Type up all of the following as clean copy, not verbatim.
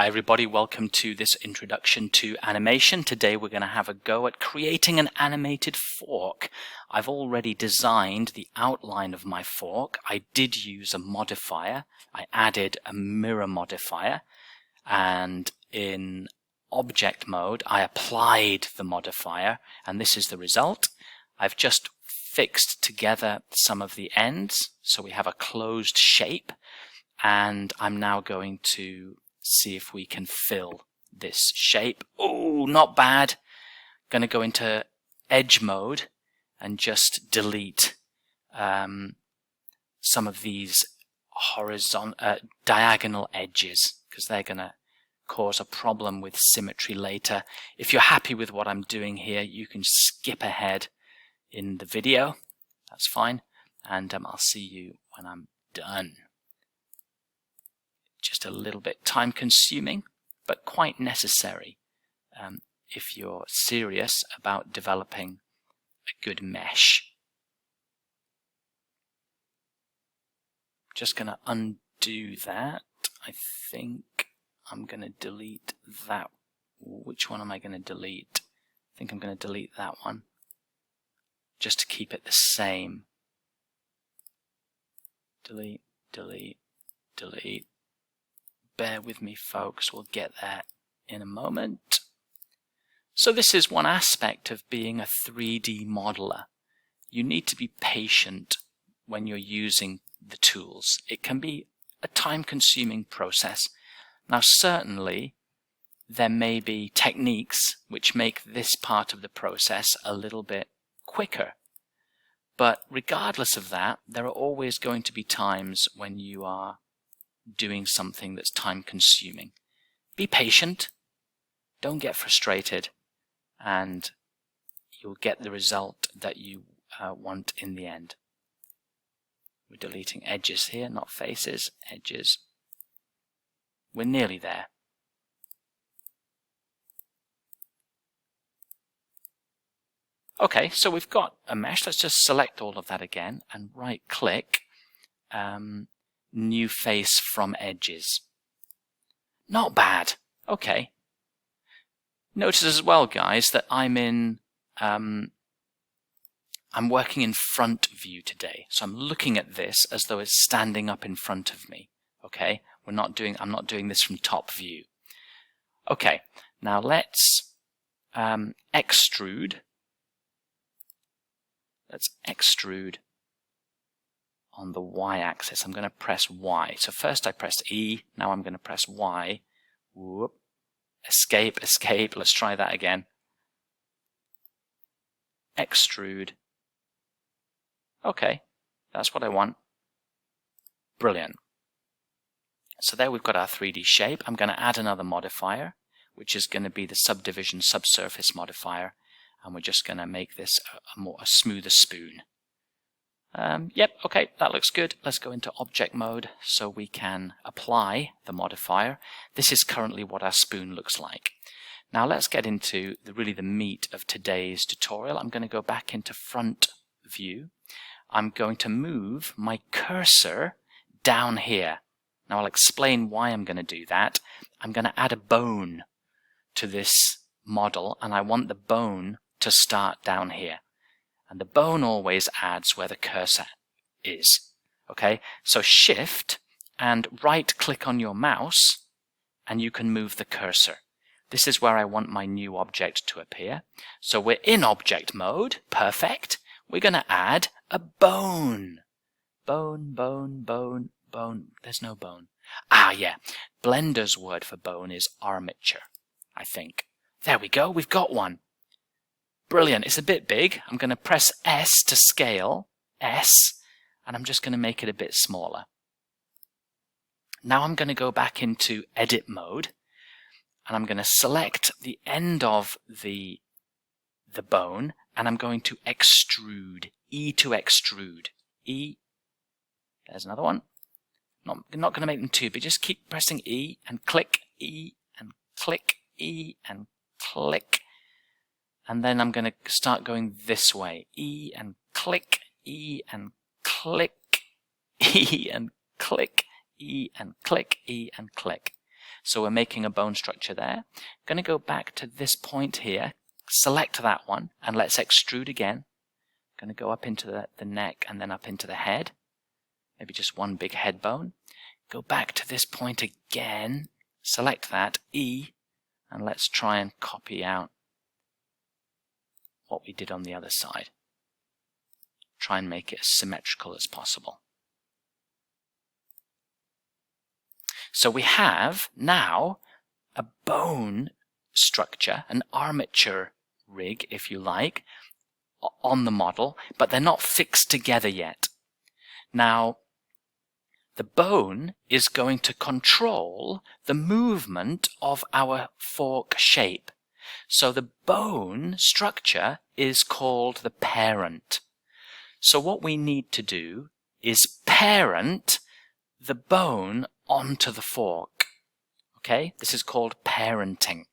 Hi everybody, welcome to this introduction to animation. Today we're going to have a go at creating an animated fork. I've already designed the outline of my fork. I did use a modifier. I added a mirror modifier, and in object mode I applied the modifier, and this is the result. I've just fixed together some of the ends so we have a closed shape, and I'm now going to see if we can fill this shape. Oh, not bad. Going to go into edge mode and just delete some of these diagonal edges, because they're going to cause a problem with symmetry later. If you're happy with what I'm doing here, you can skip ahead in the video. That's fine. And I'll see you when I'm done. Just a little bit time consuming, but quite necessary if you're serious about developing a good mesh. Just going to undo that. I think I'm going to delete that. Which one am I going to delete? I think I'm going to delete that one, just to keep it the same. Delete, delete, delete. Bear with me, folks, we'll get there in a moment. So this is one aspect of being a 3D modeler. You need to be patient when you're using the tools. It can be a time-consuming process. Now, certainly, there may be techniques which make this part of the process a little bit quicker. But regardless of that, there are always going to be times when you are doing something that's time consuming. Be patient, don't get frustrated, and you'll get the result that you want in the end. We're deleting edges here, not faces, edges. We're nearly there. Okay, so we've got a mesh. Let's just select all of that again and right click. New face from edges. Not bad. Okay. Notice as well, guys, that I'm working in front view today. So I'm looking at this as though it's standing up in front of me. Okay? I'm not doing this from top view. Okay. Now let's extrude. Let's extrude on the y-axis. I'm going to press Y. So first I pressed E, now I'm going to press Y. Whoop. Escape, escape. Let's try that again. Extrude. Okay, that's what I want. Brilliant. So there we've got our 3D shape. I'm going to add another modifier, which is going to be the subdivision subsurface modifier, and we're just going to make this a smoother spoon. Yep, okay, that looks good. Let's go into object mode so we can apply the modifier. This is currently what our spoon looks like. Now let's get into really the meat of today's tutorial. I'm going to go back into front view. I'm going to move my cursor down here. Now I'll explain why I'm going to do that. I'm going to add a bone to this model, and I want the bone to start down here. And the bone always adds where the cursor is. Okay, so shift and right click on your mouse and you can move the cursor. This is where I want my new object to appear. So we're in object mode. Perfect. We're going to add a bone. Bone, bone, bone, bone. There's no bone. Ah, yeah. Blender's word for bone is armature, I think. There we go. We've got one. Brilliant. It's a bit big. I'm going to press S to scale, S, and I'm just going to make it a bit smaller. Now I'm going to go back into edit mode, and I'm going to select the end of the bone, and I'm going to extrude, E to extrude. E. There's another one. Not going to make them too big. Just keep pressing E and click, E and click, E and click. And then I'm going to start going this way. E and click, E and click, E and click, E and click, E and click. So we're making a bone structure there. I'm going to go back to this point here, select that one, and let's extrude again. I'm going to go up into the neck and then up into the head. Maybe just one big head bone. Go back to this point again, select that, E, and let's try and copy out what we did on the other side. Try and make it as symmetrical as possible. So we have now a bone structure, an armature rig, if you like, on the model, but they're not fixed together yet. Now, the bone is going to control the movement of our fork shape. So the bone structure is called the parent. So what we need to do is parent the bone onto the fork. Okay, this is called parenting.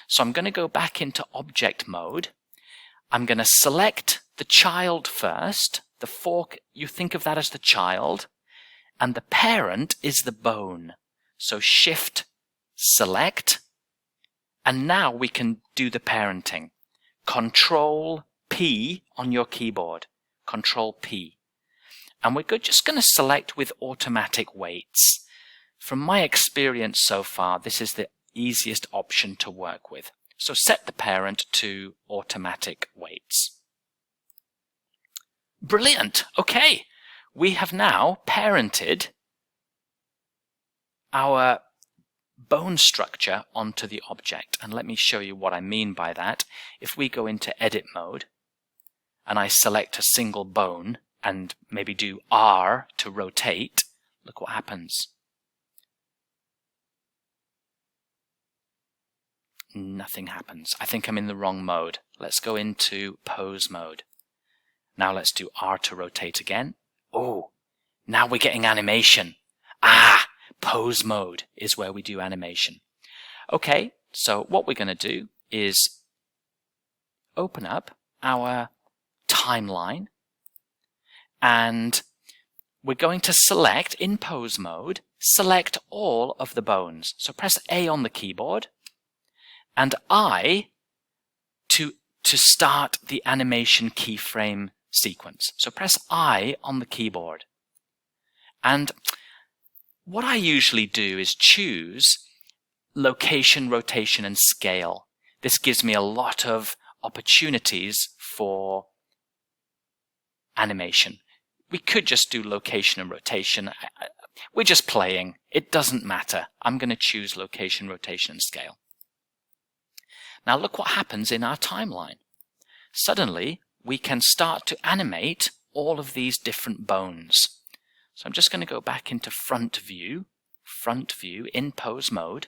So I'm going to go back into object mode. I'm going to select the child first. The fork, you think of that as the child. And the parent is the bone. So Shift, select, and now we can do the parenting. Control P on your keyboard. Control P. And we're just going to select with automatic weights. From my experience so far, this is the easiest option to work with. So set the parent to automatic weights. Brilliant. Okay. We have now parented our bone structure onto the object. And let me show you what I mean by that. If we go into edit mode and I select a single bone and maybe do R to rotate, look what happens. Nothing happens. I think I'm in the wrong mode. Let's go into pose mode. Now let's do R to rotate again. Oh, now we're getting animation. Ah, pose mode is where we do animation. Okay, so what we're going to do is open up our timeline and we're going to select, in pose mode, select all of the bones. So press A on the keyboard and I to start the animation keyframe sequence. So press I on the keyboard. And what I usually do is choose location, rotation, and scale. This gives me a lot of opportunities for animation. We could just do location and rotation. We're just playing. It doesn't matter. I'm going to choose location, rotation, and scale. Now look what happens in our timeline. Suddenly, we can start to animate all of these different bones. So I'm just going to go back into front view in pose mode.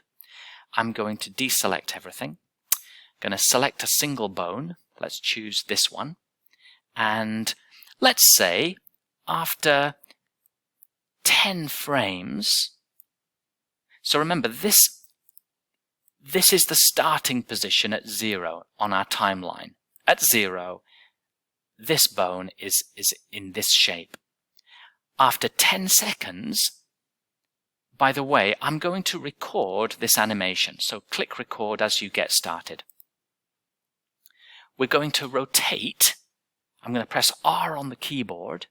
I'm going to deselect everything. I'm going to select a single bone. Let's choose this one. And let's say after 10 frames, so remember this is the starting position at 0 on our timeline. At 0, this bone is in this shape. After 10 seconds, by the way, I'm going to record this animation. So click record as you get started. We're going to rotate. I'm going to press R on the keyboard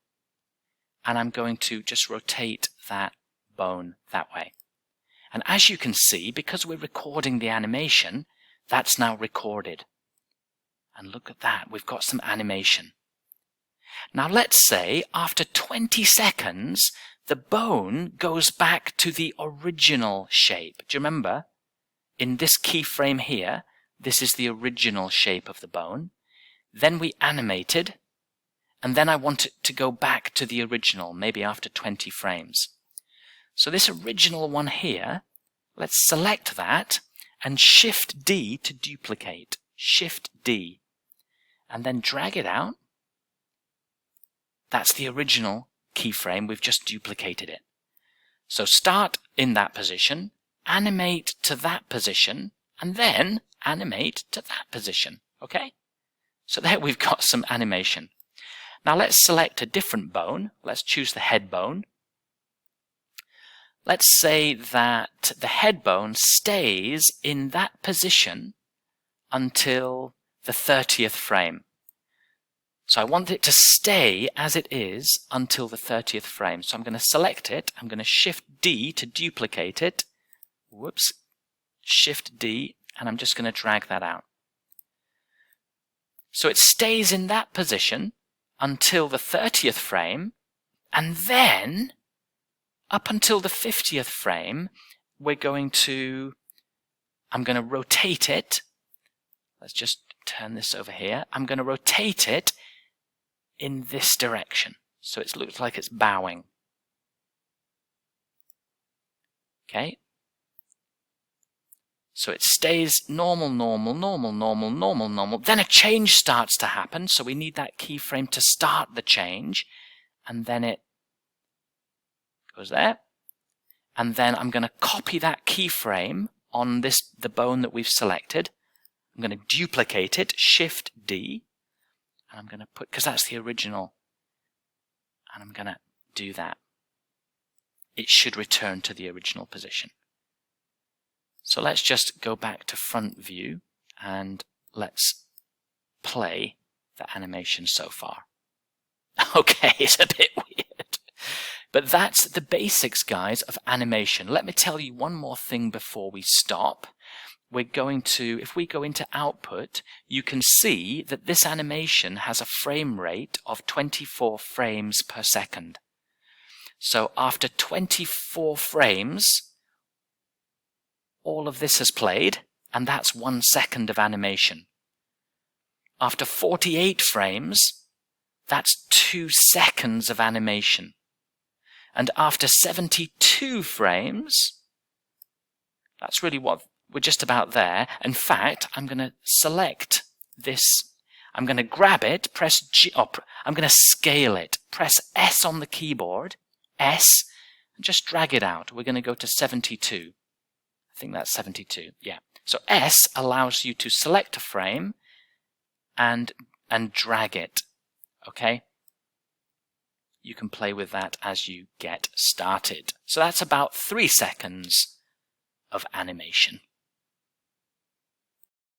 and I'm going to just rotate that bone that way. And as you can see, because we're recording the animation, that's now recorded. And look at that, we've got some animation. Now let's say after 20 seconds, the bone goes back to the original shape. Do you remember? In this keyframe here, this is the original shape of the bone. Then we animated, and then I want it to go back to the original, maybe after 20 frames. So this original one here, let's select that and Shift D to duplicate. Shift D. And then drag it out. That's the original keyframe. We've just duplicated it. So start in that position, animate to that position, and then animate to that position. Okay? So there we've got some animation. Now let's select a different bone. Let's choose the head bone. let's say that the head bone stays in that position until the 30th frame. So I want it to stay as it is until the 30th frame. So I'm going to select it. I'm going to Shift D to duplicate it. Whoops. Shift D, and I'm just going to drag that out. So it stays in that position until the 30th frame, and then up until the 50th frame, I'm going to rotate it. Let's just turn this over here. I'm going to rotate it in this direction. So it looks like it's bowing. Okay. So it stays normal, normal, normal, normal, normal, normal. Then a change starts to happen. So we need that keyframe to start the change. And then it goes there. And then I'm going to copy that keyframe on the bone that we've selected. I'm going to duplicate it, Shift D. And I'm going to put, because that's the original. And I'm going to do that. It should return to the original position. So let's just go back to front view and let's play the animation so far. Okay, it's a bit weird. But that's the basics, guys, of animation. Let me tell you one more thing before we stop. We're going to, if we go into output, you can see that this animation has a frame rate of 24 frames per second. So after 24 frames, all of this has played, and that's 1 second of animation. After 48 frames, that's 2 seconds of animation. And after 72 frames, that's really what we're just about there. In fact, I'm going to select this. I'm going to grab it, press G, I'm going to scale it. Press S on the keyboard, S, and just drag it out. We're going to go to 72. I think that's 72, yeah. So S allows you to select a frame and drag it, okay? You can play with that as you get started. So that's about 3 seconds of animation.